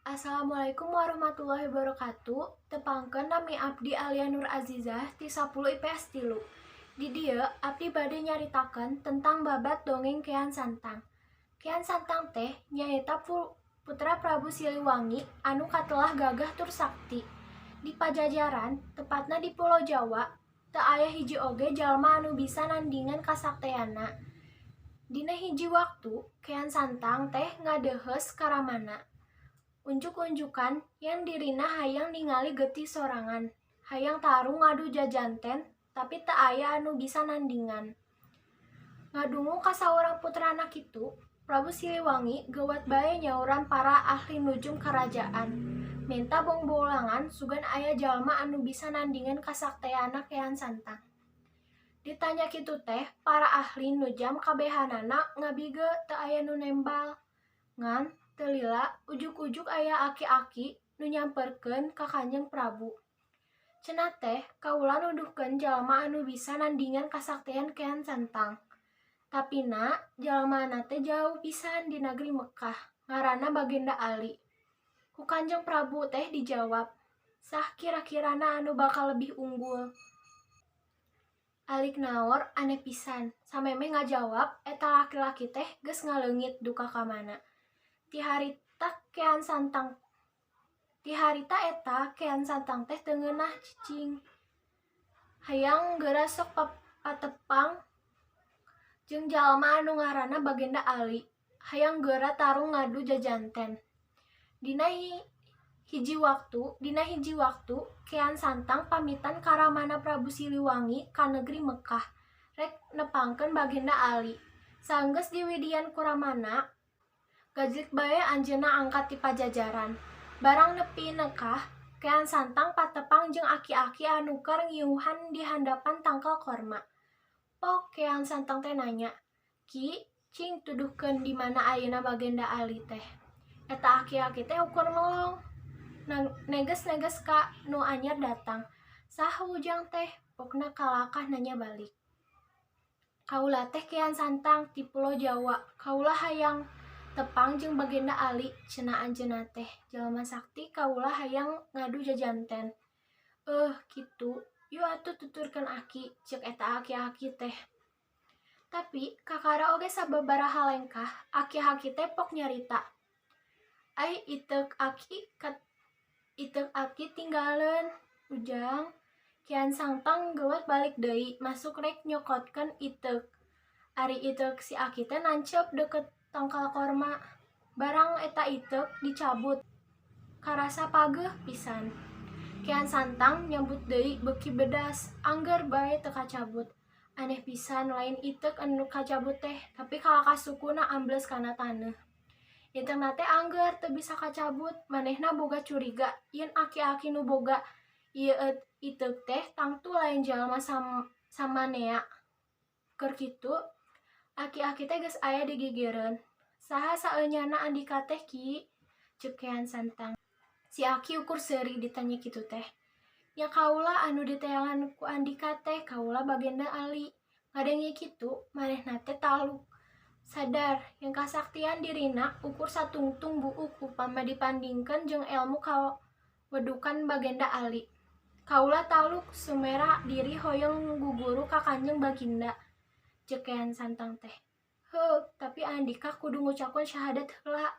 Assalamualaikum warahmatullahi wabarakatuh. Tepangkeun nami abdi Alia Nur Azizah ti 10 IPS 3. Di dieu abdi bade nyaritakeun tentang babat dongeng Kean Santang. Kean Santang teh nyaeta putra Prabu Siliwangi anu katelah gagah tur sakti. Di Pajajaran, tepatna di Pulau Jawa, teu aya hiji oge jalma anu bisa nandingan kasaktiana. Dina hiji waktu, Kean Santang teh ngadeuheus karamana. Unjuk-unjukan yang dirina hayang ningali getih sorangan, hayang tarung ngadu jajanten, tapi tak aya anu bisa nandingan. Ngadungu ka saurang putrana kitu, Prabu Siliwangi geuwat bae nyauran para ahli nujum kerajaan. Minta bongbolangan sugan aya jalma anu bisa nandingan kasaktiana Kean Santang. Ditanya kitu teh, para ahli nujam kabehanana ngabige teu aya nu nembal. Ngan teu lila ujuk-ujuk aya aki-aki nu nyamperkeun ka Kanjeng Prabu. Cenah teh kaula nuduhkeun jalma anu bisa nandingan kasaktian Kean Santang. Tapina jalmana teh jauh pisan di negeri Mekah, ngaranna Bagenda Ali. Ku Kanjeng Prabu teh dijawab, sah kira-kirana anu bakal lebih unggul. Alik naor aneh pisan, samemeh ngajawab eta laki-laki teh geus ngaleungit duka ka mana. Ti harita eta Kean Santang teh teu ngeunah cicing. Hayang geura sok patepang jeung jalma anu ngaranna Bagenda Ali. Hayang geura tarung ngadu jajanten. Dina hiji waktu Kean Santang pamitan ka ramana Prabu Siliwangi ka negeri Mekah rek nepangkeun Bagenda Ali. Saenggeus diwidian ku ramana, gajlik bae anjeunna angkat ti Pajajaran. Barang nepi nekah, Kean Santang patepang jeung aki-aki anu keur ngiuhan di handapan tangkal korma. Pok Kean Santang teh nanya, "Ki, cing tuduhkeun di mana ayeuna Bagenda Ali teh?" Eta aki-aki teh ukur melong. Neges-neges ka nu anyar datang. "Saha ujang teh?" Pokna kalakah nanya balik. "Kaula teh Kean Santang ti Pulau Jawa. Kaula hayang tepang jeung Bagenda Ali," cenah anjeunna teh. "Jalma sakti kaula hayang ngadu jajanten." Kitu. Yu atuh tuturkeun Aki," ceuk eta aki-aki teh. Tapi kakara oge sababaraha lengkah, aki-aki teh pok nyarita. "Ai iteuk Aki tinggaleun, ujang." Kean Santang geuwat balik deui, masuk rek nyokotkeun iteuk. Ari iteuk si Aki teh nancep deket tangkal korma. Barang eta iteuk dicabut, karasa pageuh pisan. Kean Santang nyambut deui beuki bedas, angger bae teu kacabut. Aneh pisan lain iteuk anu kacabut teh, tapi kalahkah sukuna ambles kana taneuh. Iteukna teh angger teu bisa kacabut, manehna boga curiga yen aki-aki nu boga ieu iteuk teh tangtu lain jalma samanea. Keur kitu, aki-aki teh geus aya di gigireun. "Saha saenyana andika teh, Ki?" ceuk Kean Santang. Si Aki ukur seuri ditanya kitu teh. "Ya kaula anu diteangan ku andika teh, kaula Bagenda Ali." Ngadenge kitu, manehna teh taluk sadar yang kasaktian dirina ukur satungtung buuk upama dipandingkeun jeung elmu kawedukan Bagenda Ali. "Kaula taluk sumera diri hoyong guguru ka Kanjeng Baginda," ceuk Kean Santang teh. "Heuh, tapi andika kudu ngucapkeun syahadat heula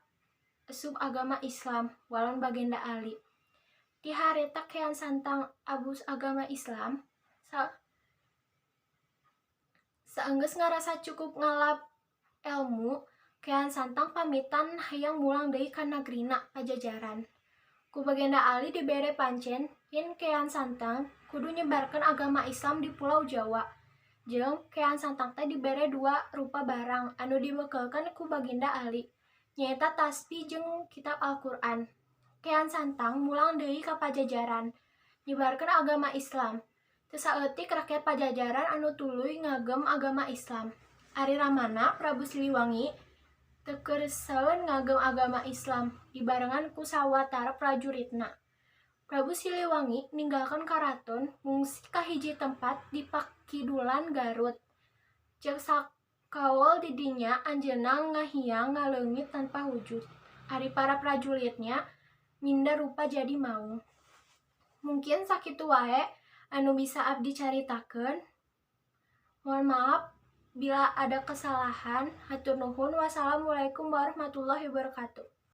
sub agama Islam," walon Bagenda Ali. Ti harita Kean Santang abus agama Islam, saenggeus ngarasa cukup ngalap elmu, Kean Santang pamitan hayang mulang deui ka nagrina Pajajaran. Ku Bagenda Ali dibere pancen yen Kean Santang kudu nyebarkeun agama Islam di Pulau Jawa. Jeung Kean Santang teh dibere 2 rupa barang anu dibeukeulkeun ku Bagenda Ali, nyaeta tasbih jeung kitab Al-Qur'an. Kean Santang mulang deui ka Pajajaran, nyebarkeun agama Islam. Teu saeutik rakyat Pajajaran anu tuluy ngagem agama Islam. Ari ramana Prabu Siliwangi teu keurseun ngagem agama Islam dibarengan ku sawatara prajuritna. Prabu Siliwangi ninggalkeun karaton ngungsi ka hiji tempat di Pakidulan Garut. Ceuk sakawol di dinya anjeunna ngahiang ngaleungit tanpa wujud. Ari para prajuritnya minda rupa jadi mau. Mungkin sakitu wae anu bisa abdi caritakeun. Mohon maaf bila ada kesalahan. Hatur nuhun. Wassalamualaikum warahmatullahi wabarakatuh.